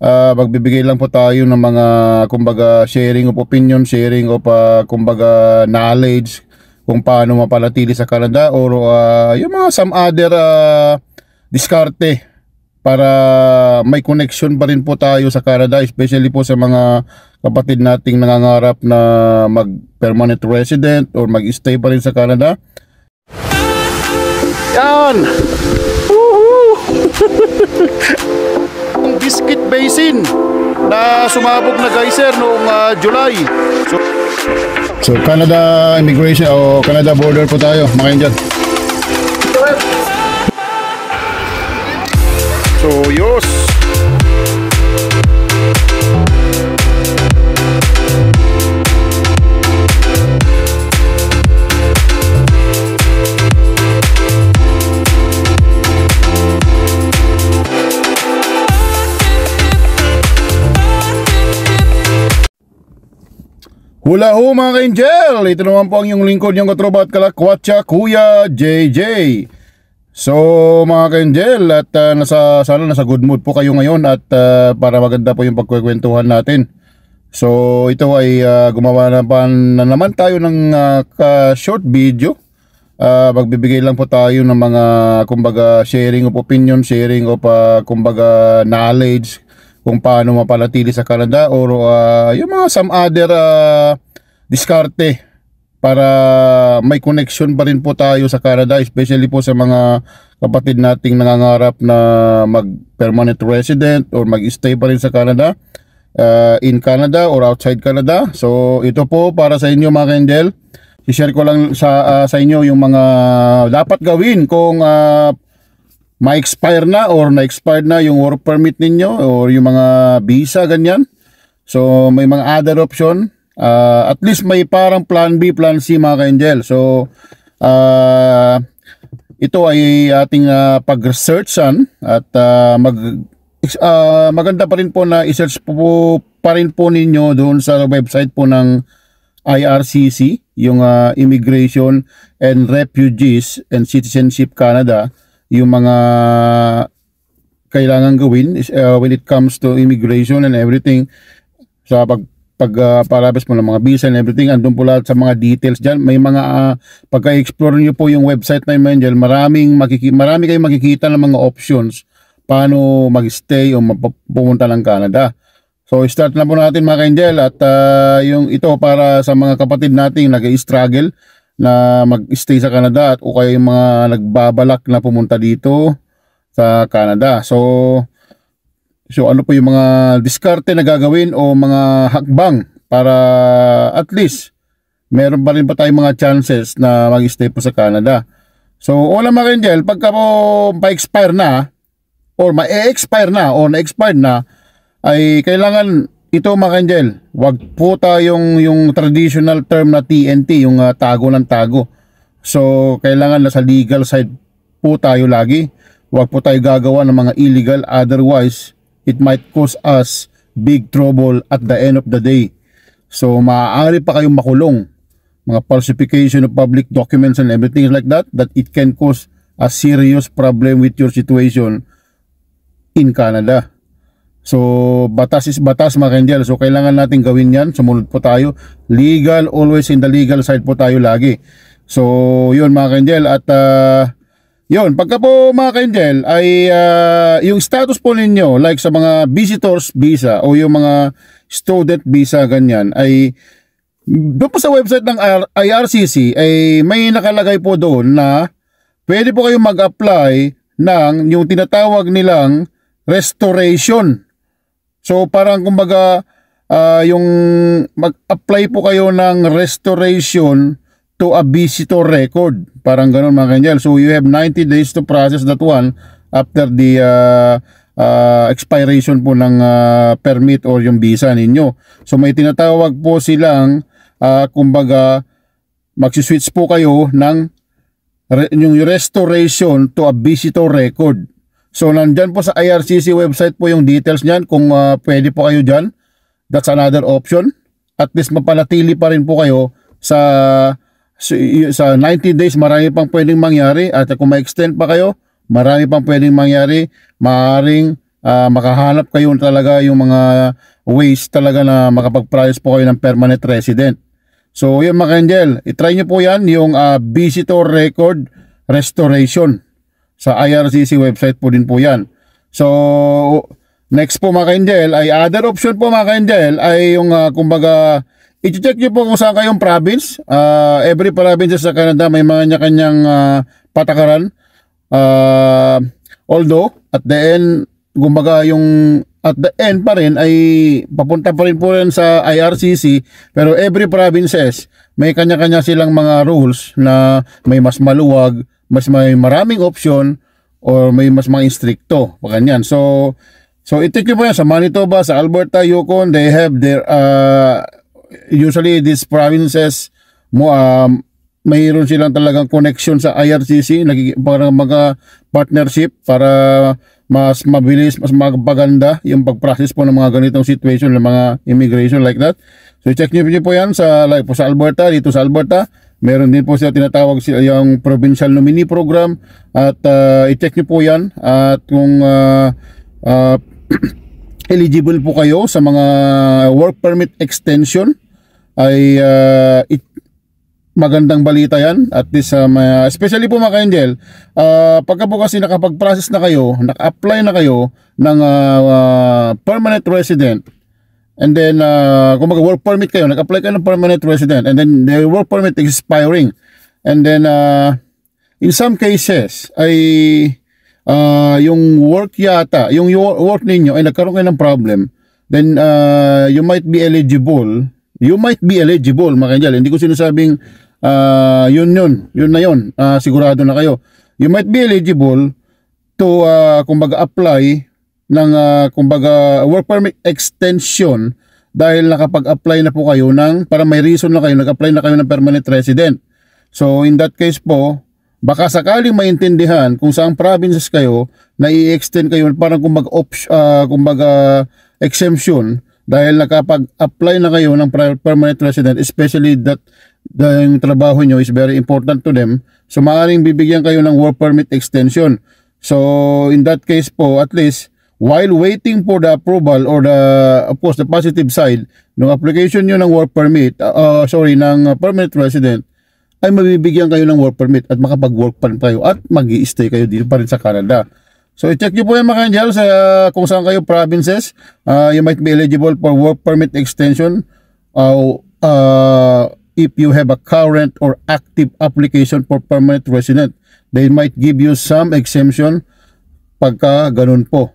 Magbibigay lang po tayo ng mga kumbaga sharing of opinion, sharing of kumbaga knowledge kung paano mapanatili sa Canada or yung mga some other diskarte para may connection pa rin po tayo sa Canada, especially po sa mga kapatid nating nangangarap na mag permanent resident or mag-stay pa rin sa Canada. Yan! Woohoo! Biscuit Basin na sumabog na geyser noong July. So Canada immigration o Canada border po tayo, mga dyan. So yos. Hula ho mga ka-angel, ito naman po ang yung lingkod yung katropa at kalakwatsa, Kuya JJ. So mga ka-angel, at sana nasa good mood po kayo ngayon at para maganda po yung pagkukwentuhan natin. So ito ay gumawa na naman tayo ng short video. Magbibigay lang po tayo ng mga kumbaga sharing of opinion, sharing of kumbaga knowledge kung paano mapanatili sa Canada or yung mga some other diskarte para may connection pa rin po tayo sa Canada, especially po sa mga kapatid nating nangangarap na mag permanent resident or mag-stay pa rin sa Canada, in Canada or outside Canada. So ito po para sa inyo mga ka-angel. I-share ko lang sa inyo yung mga dapat gawin kung ma-expire na or na-expired na yung work permit ninyo or yung mga visa ganyan. So may mga other option, at least may parang plan B, plan C mga ka-angel. So ito ay ating pag-researchan at maganda pa rin po na i-search po pa rin po ninyo doon sa website po ng IRCC, yung Immigration and Refugees and Citizenship Canada, yung mga kailangan gawin when it comes to immigration and everything sa pagpalabas mo ng mga visa and everything. Andun po lahat sa mga details dyan. May mga pagka-explore nyo po yung website na yun dyan, marami kayong makikita ng mga options paano mag-stay o pumunta ng Canada. So start na po natin mga ka-angel, at yung ito para sa mga kapatid nating nag-i-struggle na mag-stay sa Canada at o kaya yung mga nagbabalak na pumunta dito sa Canada. So ano po yung mga diskarte na gagawin o mga hakbang para at least meron pa rin pa tayong mga chances na mag-stay po sa Canada. So wala mga ka-angel, pagka po pa-expire na or ma-expire na o na-expired na, ay kailangan ito mga ka-angel, wag po tayong yung traditional term na TNT, yung tago ng tago. So kailangan nasa legal side po tayo lagi. Wag po tayo gagawa ng mga illegal, otherwise it might cause us big trouble at the end of the day. So maaari pa kayong makulong, mga falsification of public documents and everything like that it can cause a serious problem with your situation in Canada. So batas is batas mga ka-angel. So kailangan natin gawin yan. Sumunod po tayo. Legal, always in the legal side po tayo lagi. So yun mga ka-angel. At yun, pagka po mga ka-angel ay yung status po ninyo, like sa mga visitors visa o yung mga student visa ganyan, ay doon po sa website ng IRCC ay may nakalagay po doon na pwede po kayong mag-apply ng yung tinatawag nilang restoration. So parang kumbaga yung mag-apply po kayo ng restoration to a visitor record. Parang ganoon mga ka-angel. So you have 90 days to process that one after the expiration po ng permit or yung visa ninyo. So may tinatawag po silang kumbaga magsiswitch po kayo ng yung restoration to a visitor record. So nandyan po sa IRCC website po yung details niyan kung pwede po kayo dyan. That's another option. At least mapanatili pa rin po kayo sa 90 days. Marami pang pwedeng mangyari, at kung ma-extend pa kayo, marami pang pwedeng mangyari. Maaaring makahanap kayo talaga yung mga ways talaga na makapag-process po kayo ng permanent resident. So yun mga Angel, itry nyo po yan yung visitor record restoration sa IRCC website po din po yan. So next po mga Angel ay other option po mga Angel ay yung kumbaga i-check nyo po kung saan kayong province. Every province sa Canada may mga kanyang patakaran. Although at the end kumbaga yung at the end pa rin ay papunta pa rin po rin sa IRCC, pero every provinces may kanya-kanya silang mga rules na may mas maluwag, mas may maraming option or may mas mga instricto pa ganyan. So i-check nyo po yan sa Manitoba, sa Alberta, Yukon, they have their usually these provinces mayroon silang talagang connection sa IRCC, parang mga partnership para mas mabilis, mas magpaganda yung pag-process po ng mga ganitong situation ng mga immigration like that. So check nyo po yan sa, like po sa Alberta, dito sa Alberta meron din po sila tinatawag yung Provincial Nominee Program at i-check nyo po yan at kung eligible po kayo sa mga work permit extension ay magandang balita yan at least especially po mga Angel, pagka po kasi nakapag-process na kayo, naka-apply na kayo ng permanent resident and then kung work permit kayo, nag-apply kayo ng permanent resident and then the work permit is expiring and then in some cases ay yung work yata, yung work ninyo ay nagkaroon kayo ng problem, then you might be eligible mga Angel. Hindi ko sinasabing yun na yun, sigurado na kayo. You might be eligible to kumbaga apply ng kumbaga work permit extension dahil nakapag-apply na po kayo ng, para may reason na kayo, nag-apply na kayo ng permanent resident. So in that case po, baka sakaling maintindihan kung saang provinces kayo na i-extend kayo parang kumbaga exemption dahil nakapag-apply na kayo ng permanent resident, especially that yung trabaho nyo is very important to them, so maaaring bibigyan kayo ng work permit extension. So in that case po, at least while waiting for the approval or of course the positive side ng application nyo ng work permit, ng permanent resident, ay mabibigyan kayo ng work permit at makapag-work pa rin kayo at mag-i-stay kayo dito pa rin sa Canada. So i-check nyo po yan mga Angel sa kung saan kayo provinces. You might be eligible for work permit extension if you have a current or active application for permanent resident. They might give you some exemption pagka ganun po.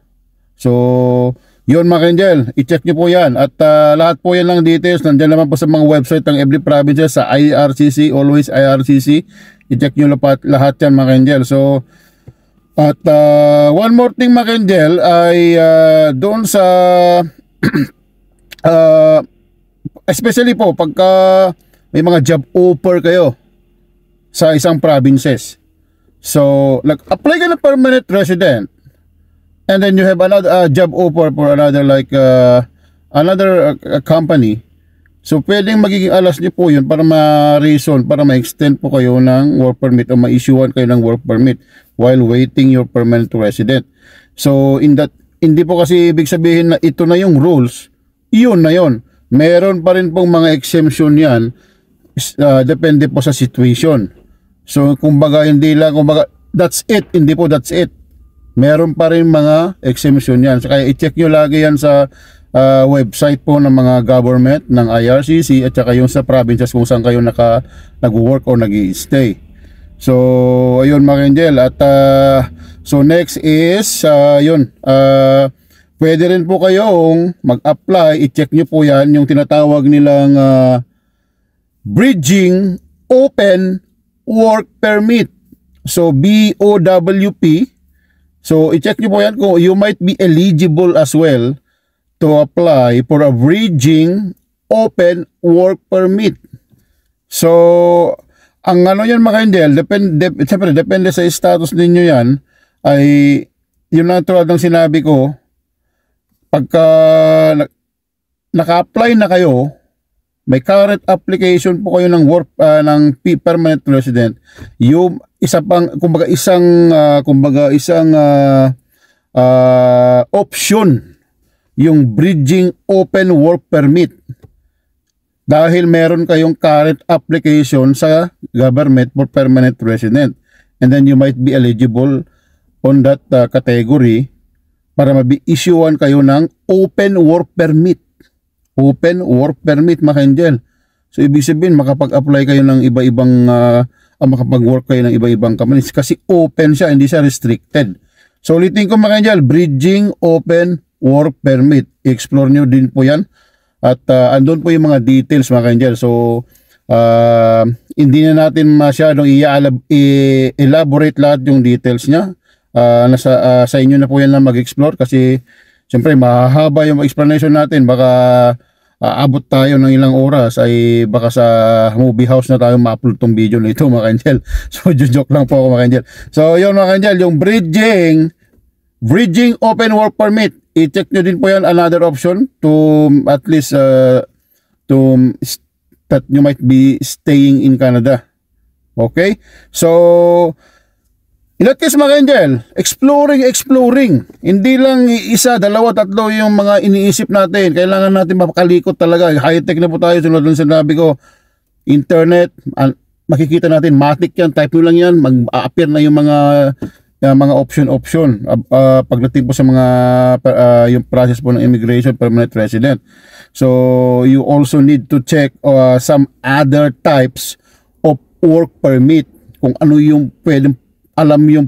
So yun mga Angel, i-check nyo po yan at lahat po yan lang details nandiyan naman po sa mga website ng every provinces sa IRCC, always IRCC. I-check nyo lahat yan mga Angel. So at one more thing mga Angel ay doon sa especially po pagka may mga job offer kayo sa isang provinces. So nag-apply ka ng permanent resident and then you have another job offer for another another company. So pwedeng magiging alas niyo po yun para ma-reason, para ma-extend po kayo ng work permit o ma-issuean kayo ng work permit while waiting your permanent resident. So in that, hindi po kasi ibig sabihin na ito na yung rules, yun na yun. Meron pa rin pong mga exemption yan, depende po sa situation. So kumbaga hindi lang, kumbaga that's it, hindi po that's it. Meron pa rin mga exemption yan. So kaya i-check nyo lagi yan sa website po ng mga government ng IRCC at saka yung sa provinces kung saan kayo nag-work or nag-i-stay. So ayun mga Angel at so next is pwede rin po kayong mag-apply, i-check nyo po yan yung tinatawag nilang Bridging Open Work Permit, so BOWP. So i-check nyo po yan kung you might be eligible as well to apply for a Bridging Open Work Permit. So ang yan mga Angel, depende sa status ninyo yan, ay yung natural ng sinabi ko, pagka naka-apply na kayo, may current application po kayo ng work ng permanent resident, yung isa pang isang option yung Bridging Open Work Permit dahil meron kayong current application sa government for permanent resident, and then you might be eligible on that category para mabi-issuean kayo ng Open Work Permit. Open Work Permit, mga angel. So ibig sabihin makapag-apply kayo ng iba-ibang makapag-work kayo ng iba-ibang companies kasi open siya, hindi siya restricted. So ulitin ko, mga angel, Bridging Open Work Permit. I-explore nyo din po yan. At andun po yung mga details, mga angel. So hindi na natin masyadong i-elaborate lahat yung details niya. Sa inyo na po yan na mag-explore kasi siyempre mahahaba yung explanation natin. Baka abot tayo ng ilang oras, ay baka sa movie house na tayo ma-upload tong video na ito, mga angel. So joke lang po ako, mga angel. So yun, mga angel, yung Bridging Open Work Permit, i-check nyo din po yan, another option to at least that you might be staying in Canada. Okay? So in that case, mga angel, exploring. Hindi lang isa, dalawa, tatlo yung mga iniisip natin. Kailangan natin mapakalikot talaga. High-tech na po tayo, sunod lang sinabi ko. Internet, makikita natin, matik yan, type nyo lang yan, mag-appear na yung mga option pagdating po sa mga yung process po ng immigration permanent resident. So you also need to check some other types of work permit, kung ano yung pwedeng alam yung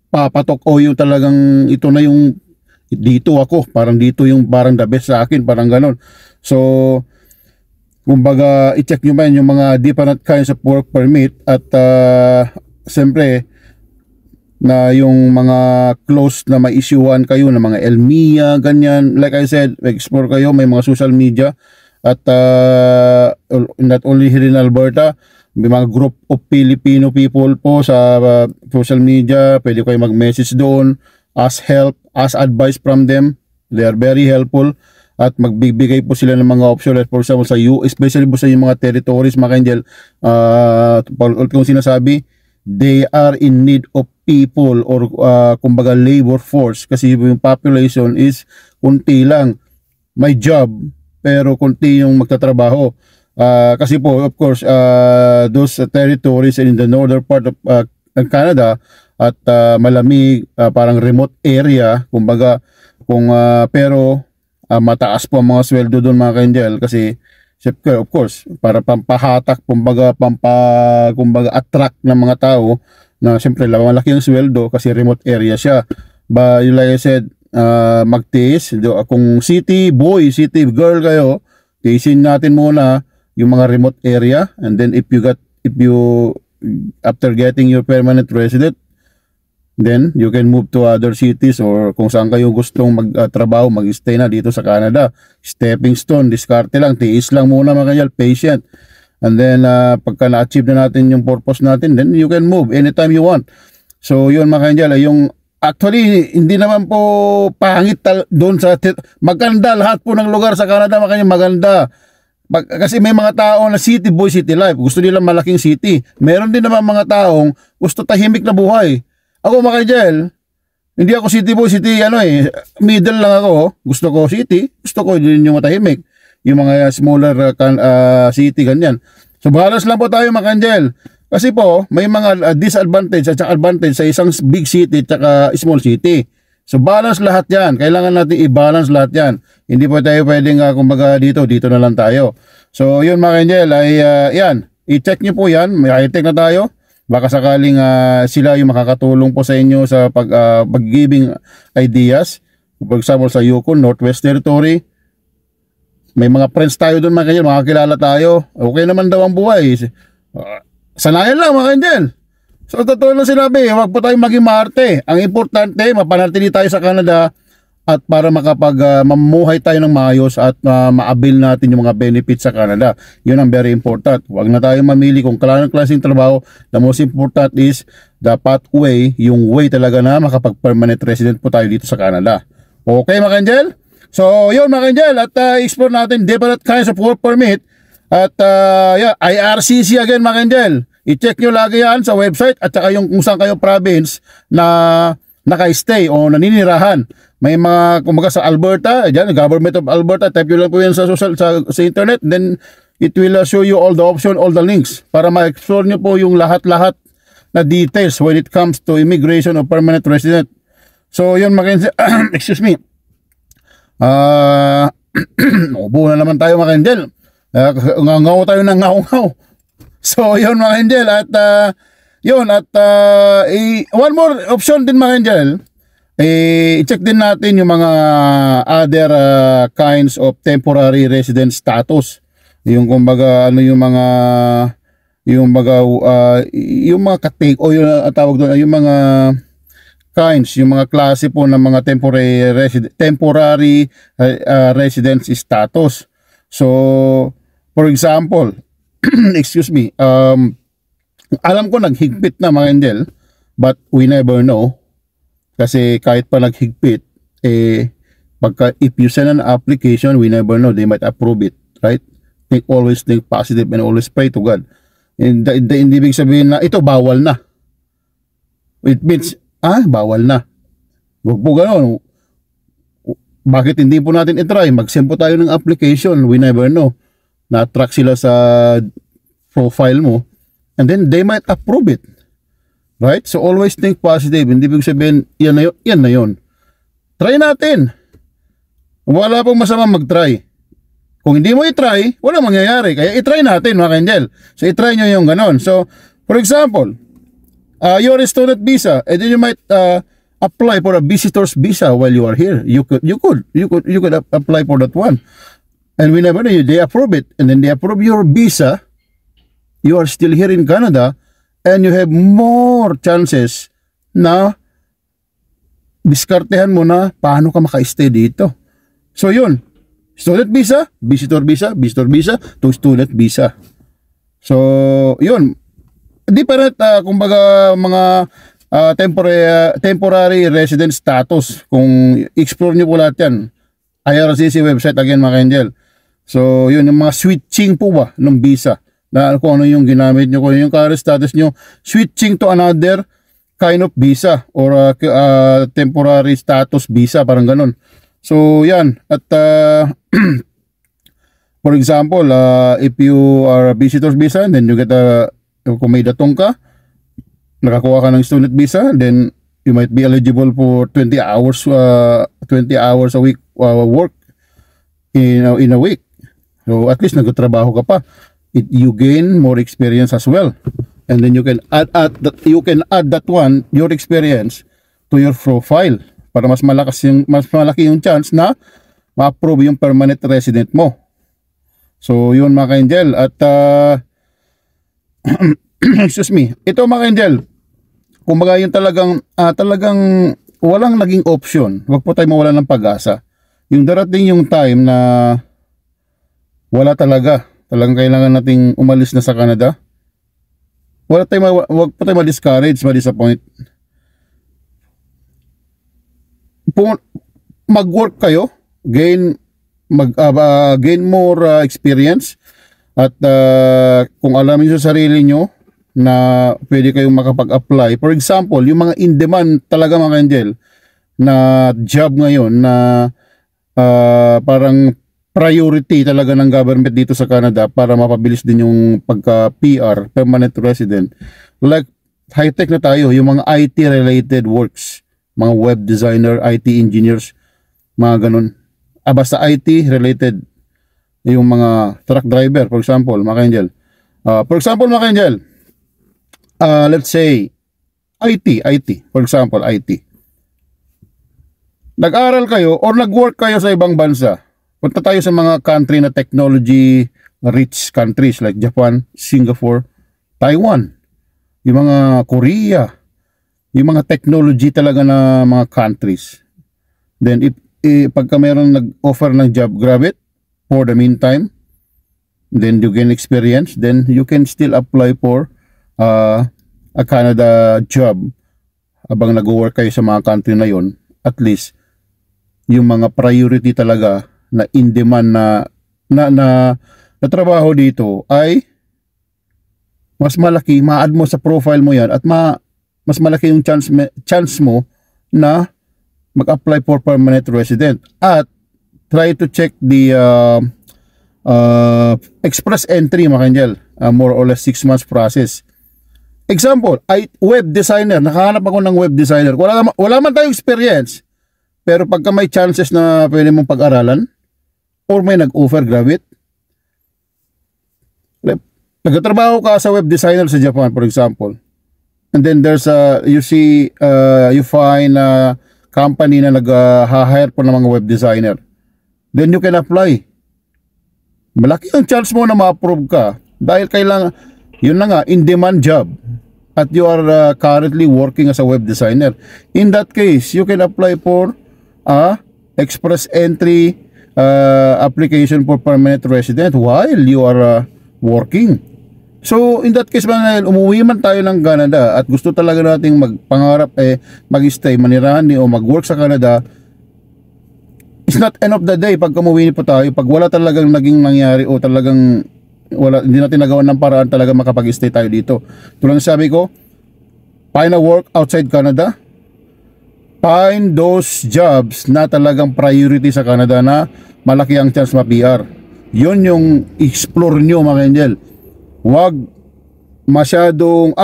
papatok o yung talagang ito na yung dito ako, parang dito yung parang the best sa akin, parang ganon. So kumbaga i-check nyo ba yung mga different kinds of work permit at siyempre na yung mga close na ma-issuean kayo ng mga LMIA, ganyan. Like I said, explore kayo, may mga social media at not only here in Alberta, may mga group of Filipino people po sa social media. Pwede kayo mag-message doon, ask help, ask advice from them. They are very helpful at magbibigay po sila ng mga option. For example, sa especially po sa yung mga territories, mga angel, kung sinasabi, they are in need of people or kumbaga labor force kasi yung population is kunti lang. May job pero kunti yung magtatrabaho. Kasi po, of course, those territories in the northern part of Canada at malamig, parang remote area, kumbaga, pero mataas po ang mga sweldo doon, mga ka-angel, kasi of course, para pampahatak, kumbaga attract ng mga tao na siyempre malaki ang sweldo kasi remote area siya. But like I said, magtiis, kung city boy, city girl kayo, tiisin natin muna yung mga remote area, and then if you after getting your permanent resident, then you can move to other cities or kung saan kayo gustong magtrabaho, mag-stay na dito sa Canada. Stepping stone, diskarte lang, tiis lang muna, mga kanyal, patient. And then pagka na-achieve na natin yung purpose natin, then you can move anytime you want. So yun, mga kanyal, yung actually hindi naman po pangit doon sa maganda lahat po ng lugar sa Canada, mga kanyal, maganda. Kasi may mga tao na city boy, city life, gusto nila malaking city. Meron din naman mga taong gusto tahimik na buhay. Ako, mga kajel, hindi ako city boy, city middle lang ako. Gusto ko city, gusto ko din yung matahimik, yung mga smaller city, ganyan. So balance lang po tayo, mga kajel. Kasi po may mga disadvantage at advantage sa isang big city at small city. So balance lahat yan. Kailangan natin i-balance lahat yan. Hindi po tayo pwedeng kumbaga dito na lang tayo. So yun, mga angel, ay yan. I-check nyo po yan. May high-tech na tayo. Baka sakaling sila yung makakatulong po sa inyo sa pag-giving ideas. For example, sa Yukon, Northwest Territory. May mga friends tayo doon, mga angel. Makakilala tayo. Okay naman daw ang buhay. Sanayan lang, mga angel. So totoo lang sinabi, huwag po tayong maging maarte. Ang importante, mapanatili tayo sa Canada at para mamuhay tayo ng maayos at ma-avail natin yung mga benefits sa Canada. Yun ang very important. Huwag na tayong mamili kung klaseng trabaho. The most important is the pathway, yung way talaga na makapag-permanent resident po tayo dito sa Canada. Okay, mga angel? So yun, mga angel, at explore natin different kinds of work permit. At IRCC again, mga angel. I-check nyo lagi yan sa website at saka yung kung saan kayo province na naka-stay o naninirahan. May mga, kumbaga sa Alberta, dyan, Government of Alberta, type nyo lang po yan sa internet, then it will show you all the option, all the links, para ma-explore nyo po yung lahat-lahat na details when it comes to immigration or permanent resident. So, yun, excuse me. Upo na naman tayo, mga Angel. Ngaw tayo ng ngaw-ngaw. So, yun, mga Angel. At, one more option din, mga Angel. I-check din natin yung mga other kinds of temporary resident status. Yung kumbaga ano yung mga katig o yung tawag doon yung mga kinds, yung mga klase po ng mga temporary residency status. So, for example, excuse me, alam ko naghigpit na, mga Angel, but we never know. Kasi kahit pa naghigpit, if you send an application, we never know, they might approve it, right? Always think positive and always pray to God. Hindi ibig sabihin na ito bawal na. It means, bawal na. Huwag po gano'n. Bakit hindi po natin itry? Mag-send po tayo ng application, we never know. Na-track sila sa profile mo, and then they might approve it. Right? So always think positive. Hindi ibig sabihin, yan na yun. Try natin. Wala pong masama mag-try. Kung hindi mo i-try, walang mangyayari. Kaya i-try natin, mga Angel. So i-try nyo yung ganon. So, for example, you're a student visa, and then you might apply for a visitor's visa while you are here. You could apply for that one. And we never know, they approve it. And then they approve your visa. You are still here in Canada, and you have more chances na diskartehan mo na paano ka maka-stay dito. So yun, student visa, visitor visa, to student visa. So yun, different kumbaga mga temporary resident status. Kung explore nyo po lahat yan, IRCC website again, mga Angel. So yun, yung mga switching po ba ng visa, na kung ano yung ginamit nyo, kung yung current status nyo, switching to another kind of visa or temporary status visa, parang ganun. So yan, at for example, if you are a visitor's visa, then you get kung may datong ka, nakakuha ka ng student visa, then you might be eligible for 20 hours a week work in a week. So at least nagtatrabaho ka pa. You gain more experience as well, and then you can add that one, your experience, to your profile para mas malaki yung chance na ma-approve yung permanent resident mo. So yun, mga Angel. At excuse me, ito, mga Angel, kumbaga yung talagang walang naging option. Wag po tayo mawalan ng pag-asa. Yung darating yung time na wala talagang kailangan nating umalis na sa Canada, wag po tayo ma-discourage, ma-disappoint. Mag-work kayo, gain more experience, at kung alam niyo sa sarili nyo na pwede kayong makapag-apply. For example, yung mga in-demand talaga, mga Angel, na job ngayon na parang priority talaga ng government dito sa Canada para mapabilis din yung pagka-PR, permanent resident. Like, high-tech na tayo, yung mga IT-related works, mga web designer, IT engineers, mga ganun. Basta IT-related, yung mga truck driver, for example, mga Angel. For example, mga Angel, let's say, IT, for example, IT. Nag-aral kayo or nag-work kayo sa ibang bansa. Punta tayo sa mga country na technology rich countries like Japan, Singapore, Taiwan, yung mga Korea, yung mga technology talaga na mga countries. Then pagka mayroong nag-offer ng job, grab it for the meantime. Then you gain experience, then you can still apply for a Canada job habang nag-work kayo sa mga country na yon. At least yung mga priority talaga na in demand na trabaho dito ay mas malaki, ma-add mo sa profile mo yan, at mas malaki yung chance mo na mag-apply for permanent resident at try to check the express entry, mga kanjel. More or less 6 months process. Example, ay web designer, nakahanap ako ng web designer. Wala man tayong experience, pero pagka may chances na pwede mong pag-aralan or may nag-offer, grabe. Nagtatrabaho ka sa web designer sa Japan, for example, and then there's you find a company na nag-hire po ng mga web designer, then you can apply. Malaki ang chance mo na ma-approve ka dahil kailangan, yun na nga, in-demand job at you are currently working as a web designer. In that case, you can apply for express entry application for permanent resident while you are working. So, in that case, umuwi man tayo ng Canada at gusto talaga nating magpangarap mag-stay, manirahan o mag-work sa Canada, it's not end of the day pag umuwi po tayo, pag wala talagang naging nangyari o talagang hindi natin nagawa ng paraan talaga makapag-stay tayo dito. Tulad ng sabi ko, find a work outside Canada, find those jobs na talagang priority sa Canada na malaki ang chance ma-PR. Yun yung explore nyo, mga angel. Wag masyadong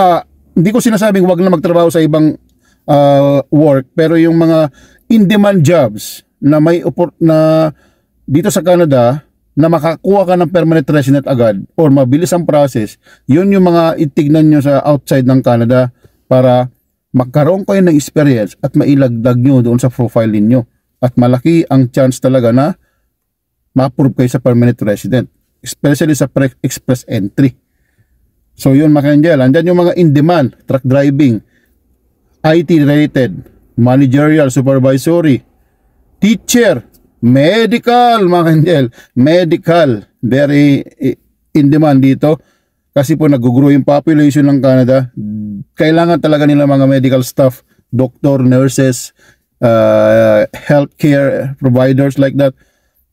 hindi ko sinasabing wag na magtrabaho sa ibang work, pero yung mga in-demand jobs na na dito sa Canada na makakuha ka ng permanent resident agad or mabilis ang process, yun yung mga itignan nyo sa outside ng Canada para magkaroon kayo ng experience at mailagdag nyo doon sa profile ninyo. At malaki ang chance talaga na ma-approve kayo sa permanent resident, especially sa express entry. So yun, mga angel, andyan yung mga in-demand, truck driving, IT related, managerial, supervisory, teacher, medical, mga angel, medical, very in demand dito kasi po nag-grow yung population ng Canada. Kailangan talaga nila mga medical staff, doctor, nurses, healthcare providers like that.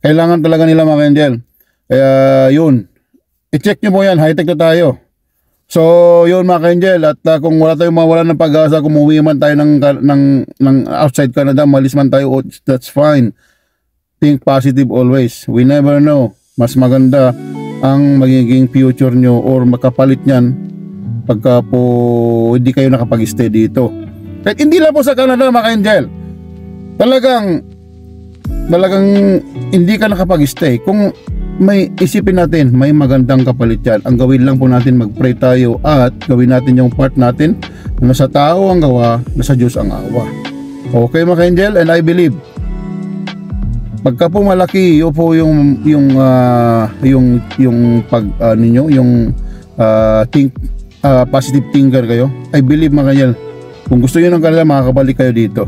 Kailangan talaga nila, mga angel. Yun, i-check nyo po yan, high-tech na tayo. So yun, mga angel, at kung wala tayong mawala ng pag-asa, kung umuwi man tayo ng outside Canada, malis man tayo, that's fine. Think positive always. We never know. Mas maganda ang magiging future nyo or makapalit nyan pagka po hindi kayo nakapag-stay dito. Kahit hindi lang po sa Canada, mga angel, talagang hindi ka nakapag-stay. Kung may isipin natin, may magandang kapalit yan. Ang gawin lang po natin, mag-pray tayo at gawin natin yung part natin na sa tao ang gawa, na sa Diyos ang awa. Okay, mga angel, and I believe pagka po malaki yun po yung pag ninyo, yung positive thinker kayo, I believe, mga angel, kung gusto niyo ng Canada, makakabalik kayo dito.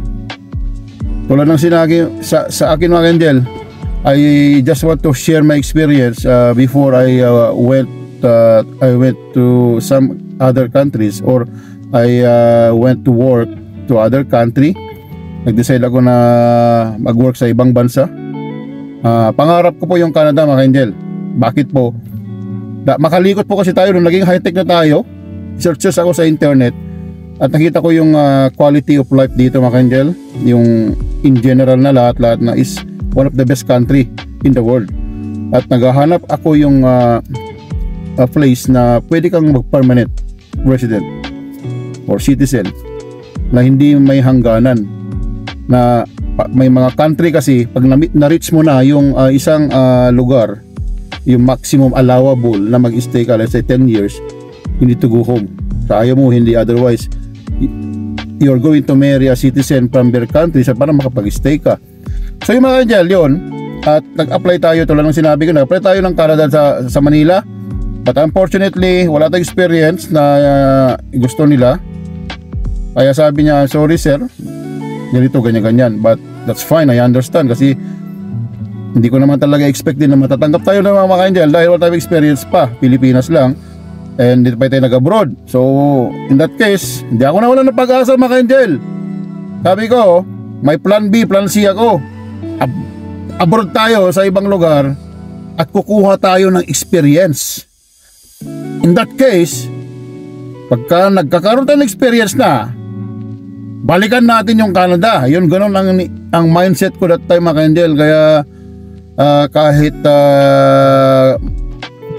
Tulad ng sinabi sa akin, mga angel, I just want to share my experience before I went to some other countries or I went to work to other country. Nag-decide ako na mag-work sa ibang bansa. Pangarap ko po yung Canada, mga angel. Bakit po? Makalikot po kasi tayo nung naging high-tech na tayo. Searches ako sa internet at nakita ko yung quality of life dito, mga angel. Yung in general na lahat na is one of the best country in the world. At naghahanap ako yung place na pwede kang mag-permanent resident or citizen na hindi may hangganan. Na may mga country kasi pag na-reach mo na yung isang lugar, yung maximum allowable na mag-stay ka, let's say 10 years, you need to go home. Sa ayaw mo, hindi, otherwise you're going to marry a citizen from their country para makapag-stay ka. So yung mga angel, yun, at nag-apply tayo, tulad ng sinabi ko, nag-apply tayo ng Canada sa Manila, but unfortunately wala tayong experience na gusto nila, kaya sabi niya, sorry sir, ganito, ganyan, but that's fine, I understand, kasi hindi ko naman talaga expect din na matatanggap tayo ng mga angel dahil wala tayong experience pa, Pilipinas lang, and dito pa tayo nag-abroad. So in that case, hindi ako nawalan ng pag-asa, mga angel. Sabi ko, may plan B, plan C ako. Abroad tayo sa ibang lugar at kukuha tayo ng experience. In that case, pagka nagkakaroon tayo ng experience na, balikan natin yung Canada. Yun, ganun ang mindset ko that time, mga ka-angel. Kaya kahit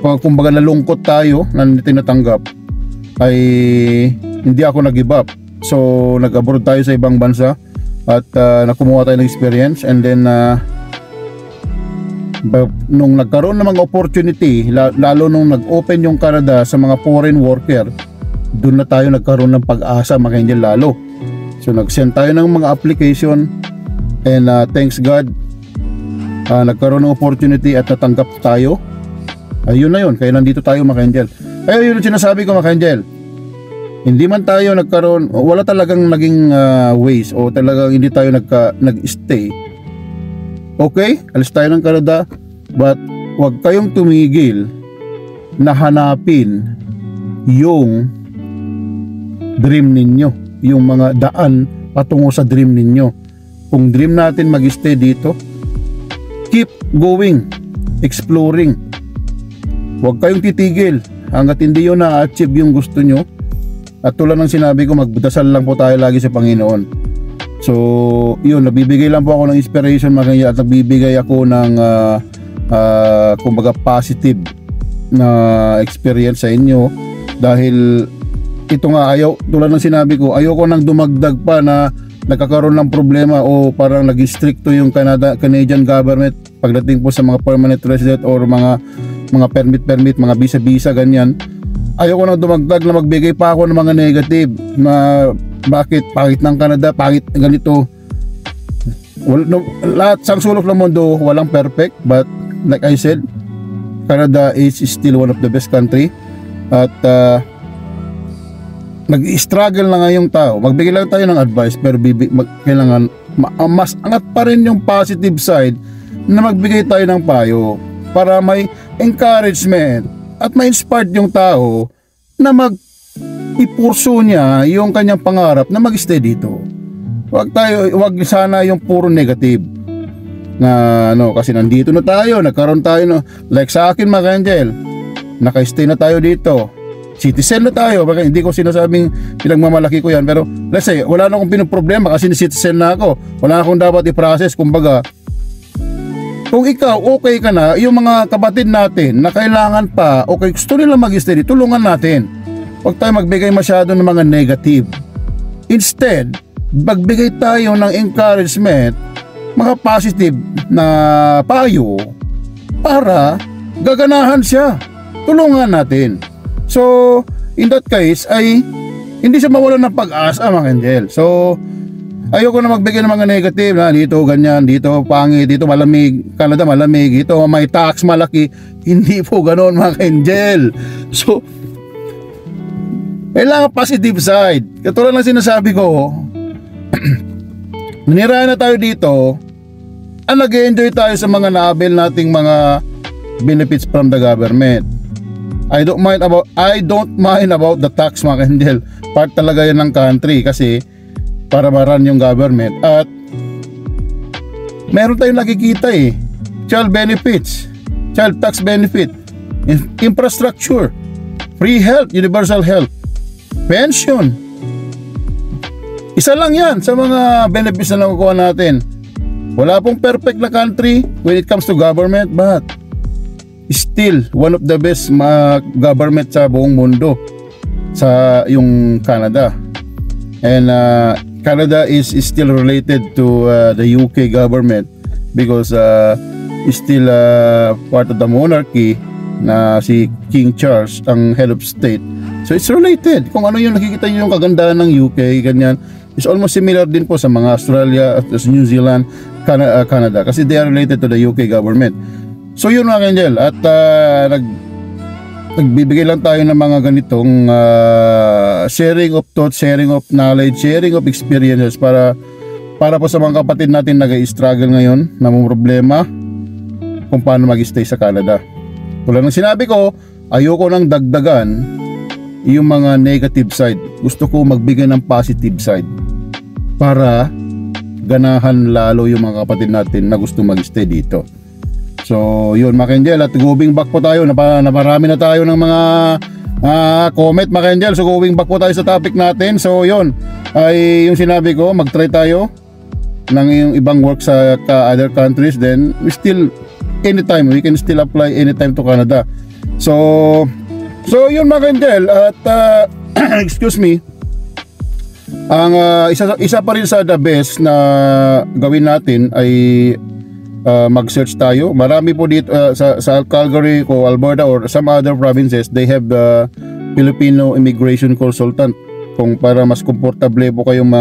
kumbaga nalungkot tayo na tinatanggap, ay hindi ako nag-give up. So nag-abroad tayo sa ibang bansa at nakumuha tayo ng experience, and then nung nagkaroon ng mga opportunity, lalo nung nag-open yung Canada sa mga foreign worker, doon na tayo nagkaroon ng pag-asa, mga ka-angel, lalo. So nag-send tayo ng mga application, and thanks God, nagkaroon ng opportunity at natanggap tayo. Ayun na yun, kaya nandito tayo, mga ka-angel. Kaya yun ang sinasabi ko, mga ka-angel, hindi man tayo nagkaroon, wala talagang naging ways, o talagang hindi tayo nag-stay. Okay, alis tayo ng Canada, but huwag kayong tumigil na hanapin yung dream ninyo, yung mga daan patungo sa dream ninyo. Kung dream natin mag-stay dito, keep going, exploring. Huwag kayong titigil hanggat hindi yun na-achieve yung gusto nyo. At tulad ng sinabi ko, magdasal lang po tayo lagi sa Panginoon. So yun, nagbibigay lang po ako ng inspiration, mga kanya, at nagbibigay ako ng kumbaga positive na experience sa inyo. Dahil ito nga, tulad ng sinabi ko, ayoko nang dumagdag pa na nagkakaroon ng problema o parang naging stricto yung Canadian government pagdating po sa mga permanent resident or mga permit, mga visa, ganyan. Ayoko nang dumagdag na magbigay pa ako ng mga negative na bakit pangit ng Canada, pangit ganito. Lahat sa sulok ng mundo walang perfect, but like I said, Canada is still one of the best country. At nag-struggle na nga yung tao. Magbigay lang tayo ng advice, pero kailangan mas angat pa rin yung positive side na magbigay tayo ng payo para may encouragement at ma-inspired yung tao na ipurso niya yung kanyang pangarap na mag-stay dito. Wag sana yung puro negative na kasi nandito na tayo, nagkaroon tayo like sa akin, mga ka-angel, naka-stay na tayo dito, citizen na tayo. Baka hindi ko sinasabing pinagmamalaki ko yan, pero let's say wala na akong pinoproblema kasi citizen na ako, wala na akong dapat i-process. Kumbaga, kung ikaw okay ka na, yung mga kapatid natin na kailangan pa, okay, gusto nila mag-stay, tulungan natin. Huwag tayo magbigay masyado ng mga negative. Instead, magbigay tayo ng encouragement, mga positive na payo para gaganahan siya. Tulungan natin. So in that case ay hindi siya mawalan ng pag-asa, mga angel. So ayoko na magbigay ng mga negative na dito ganyan, dito pangit, dito malamig, Canada malamig, dito may tax malaki. Hindi po ganoon, mga angel. So kailangan positive side. Katulad ng sinasabi ko, nanirahan na tayo dito, nag-enjoy tayo sa mga na-avail nating mga benefits from the government. I don't mind about the tax, mga angel. Part talaga yan ng country kasi para ma-run yung government. At meron tayong nakikita child benefits, child tax benefit, infrastructure, free health, universal health, pension. Isa lang yan sa mga benefits na nakukuha natin. Wala pong perfect na country when it comes to government, but still one of the best government sa buong mundo sa yung Canada. And Canada is still related to the UK government because still part of the monarchy na si King Charles ang head of state. So it's related. Kung ano yung nakikita nyo yung kagandahan ng UK, ganyan, it's almost similar din po sa mga Australia, New Zealand, Canada, kasi they are related to the UK government. So yun, mga angel, at nagbibigay lang tayo ng mga ganitong sharing of thoughts, sharing of knowledge, sharing of experiences para po sa mga kapatid natin nag-i-struggle ngayon, na may problema kung paano mag-stay sa Canada. Tulad ng sinabi ko, ayoko nang dagdagan yung mga negative side. Gusto ko magbigay ng positive side para ganahan lalo yung mga kapatid natin na gusto mag-stay dito. So yun, mga angel, at going back po tayo, naparami na tayo ng mga Comment mga Angel. So going back po tayo sa topic natin. So yun, ay yung sinabi ko, mag-try tayo ng yung ibang work sa other countries. Then we can still apply anytime to Canada. So yun mga Angel. At excuse me, ang isa pa rin sa the best na gawin natin ay mag-search tayo. Marami po dito sa Calgary o Alberta or some other provinces, they have the Filipino immigration consultant, kung para mas komportable po kayong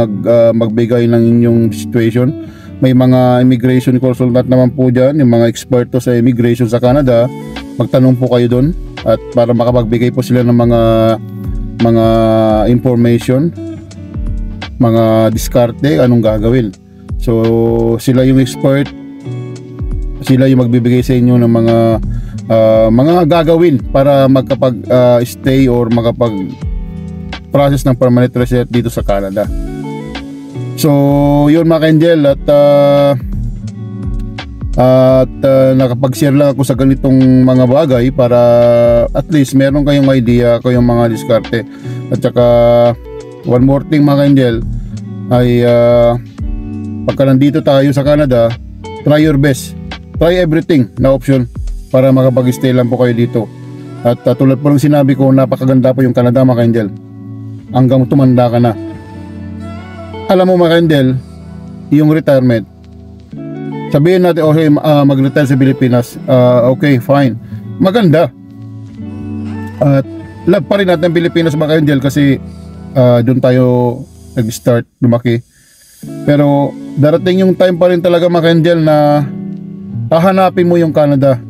magbigay ng inyong situation. May mga immigration consultant naman po dyan, yung mga eksperto sa immigration sa Canada. Magtanong po kayo doon at para makapagbigay po sila ng mga information, mga diskarte, anong gagawin. So sila yung expert, sila yung magbibigay sa inyo ng mga gagawin para magkapag-stay or makapag-process ng permanent resident dito sa Canada. So yun mga Angel, at nakapag-share lang ako sa ganitong mga bagay para at least meron kayong idea, kayong mga diskarte. At saka one more thing mga Angel ay pagka nandito tayo sa Canada, try your best, try everything na option para makapag-stay lang po kayo dito. At tulad po ng sinabi ko, napakaganda po yung Canada mga Angel hanggang tumanda ka na. Alam mo mga Angel, yung retirement, sabihin natin okay, mag-retire sa Pilipinas, okay fine, maganda, at love pa rin natin Pilipinas mga Angel kasi doon tayo nag-start, lumaki. Pero darating yung time pa rin talaga mga Angel na hahanapin mo yung Canada.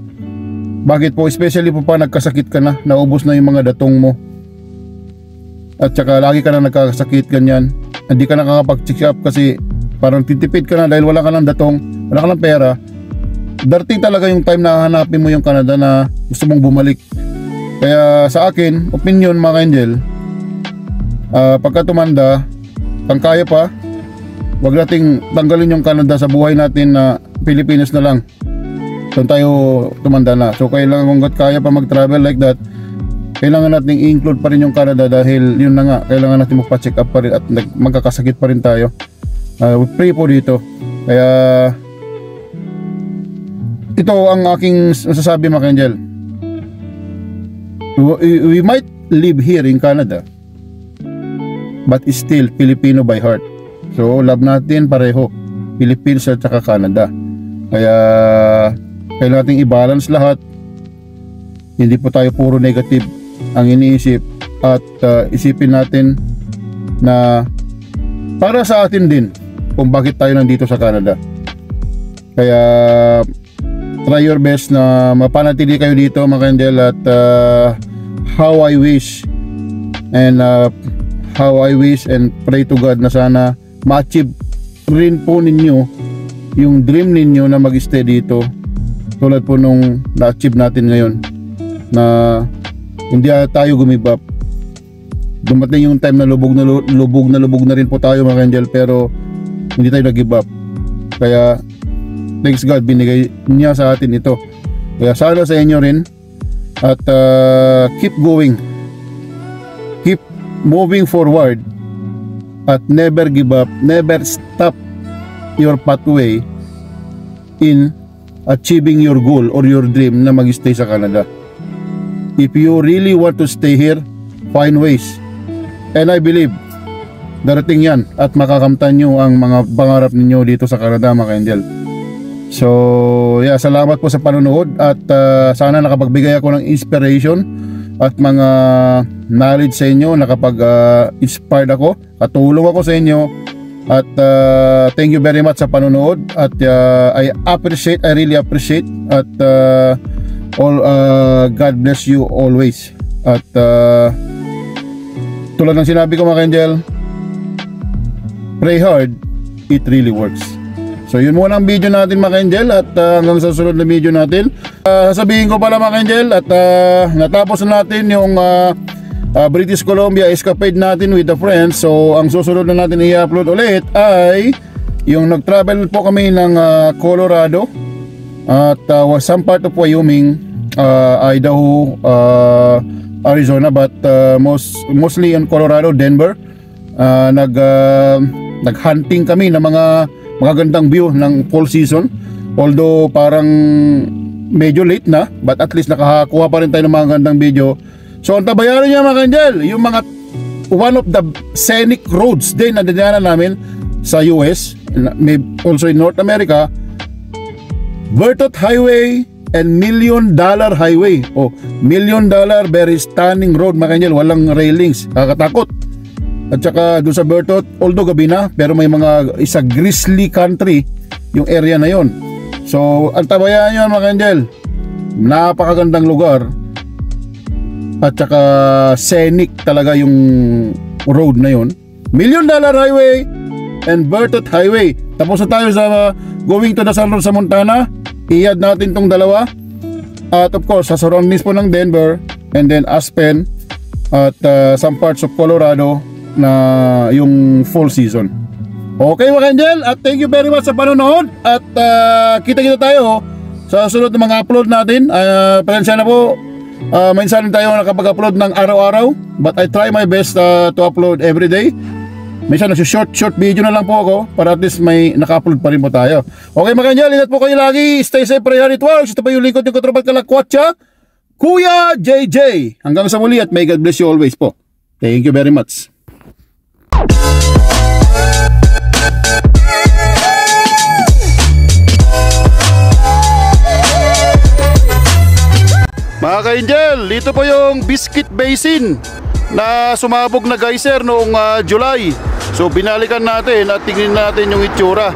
Bakit po? Especially po pa nagkasakit ka na, naubos na yung mga datong mo, at saka lagi ka na nagkasakit ganyan, hindi ka nakakapag-check up kasi parang titipid ka na dahil wala ka ng datong, wala ka ng pera. Darating talaga yung time na hahanapin mo yung Canada na gusto mong bumalik. Kaya sa akin, opinion mga Angel, pagka tumanda, kung kaya pa, wag nating tanggalin yung Canada sa buhay natin, na Pilipinas na lang. Doon tayo tumanda na. So kailangan kung kaya pa mag-travel like that, kailangan nating i-include pa rin yung Canada dahil yun na nga, kailangan natin magpa-check up pa rin at magkakasakit pa rin tayo. We pray po dito. Kaya ito ang aking masasabi mga Angel. We might live here in Canada but still Filipino by heart. So love natin pareho, Philippines at saka Canada. Kaya kailangan nating i-balance lahat. Hindi po tayo puro negative ang iniisip, at isipin natin na para sa atin din kung bakit tayo nandito sa Canada. Kaya try your best na mapanatili kayo dito mga Angel. At how I wish and pray to God na sana ma-achieve rin po ninyo yung dream ninyo na mag-stay dito, tulad po nung na-achieve natin ngayon, na hindi tayo gumibap. Dumating yung time na lubog na rin po tayo mga Angel, pero hindi tayo nag-give up. Kaya thanks God, binigay niya sa atin ito. Kaya sana sa inyo rin. At keep going, keep moving forward, at never give up, never stop your pathway in achieving your goal or your dream na mag-stay sa Canada. If you really want to stay here, find ways, and I believe darating yan at makakamtan nyo ang mga pangarap ninyo dito sa Canada mga Angel. So yeah, salamat po sa panonood, at sana nakapagbigay ako ng inspiration at mga knowledge sa inyo, nakapag-inspired ako, katulong ako sa inyo. At thank you very much sa panonood, at I really appreciate, at God bless you always. At tulad ng sinabi ko mga Angel, pray hard, it really works. So yun muna ang video natin mga Angel, at hanggang sa susunod na video natin. Sasabihin ko pala mga Angel, at natapos na natin yung British Columbia escapade natin with the friends. So ang susunod na natin i-upload ulit ay yung nag-travel po kami ng Colorado at some part of Wyoming, Idaho, Arizona, but mostly in Colorado, Denver. Nag-hunting kami ng mga magagandang view ng fall season. Although parang medyo late na, but at least nakakuha pa rin tayo ng mga gandang video. So ang tabayaran niya mga kanjel, yung mga one of the scenic roads din na dinaanan namin sa US, also in North America, Bertot Highway and $1 Million Highway. $1 Million very stunning road mga kanjel, walang railings, kakatakot. At saka doon sa Bertot, although gabi na, pero may mga isa grizzly country yung area na yon. So ang tabayan nyo mga kanjel, napakagandang lugar. At saka scenic talaga yung road na yon. $1 Million Highway and Bertot Highway. Tapos na tayo sa going to the San Rosa, Montana. I-add natin tong dalawa. At of course, sa surroundings po ng Denver and then Aspen at some parts of Colorado na yung fall season. Okay mga kanjel, at thank you very much sa panonood. At kita-kita tayo sa sunod na mga upload natin. Pasensya na po, minsan tayo nakapag-upload ng araw-araw, but I try my best to upload every day. Minsan short video na lang po ako para at least may naka-upload pa rin po tayo. Okay mga kanjel, ingat po kayo lagi. Stay safe, pray hard, it works. Ito pa yung lingkod yung Katropat Kalakwatsa, Kuya JJ. Hanggang sa muli at may God bless you always po. Thank you very much. Mga ka-angel, dito po yung Biscuit Basin na sumabog na geyser noong July. So binalikan natin at tingnan natin yung itsura.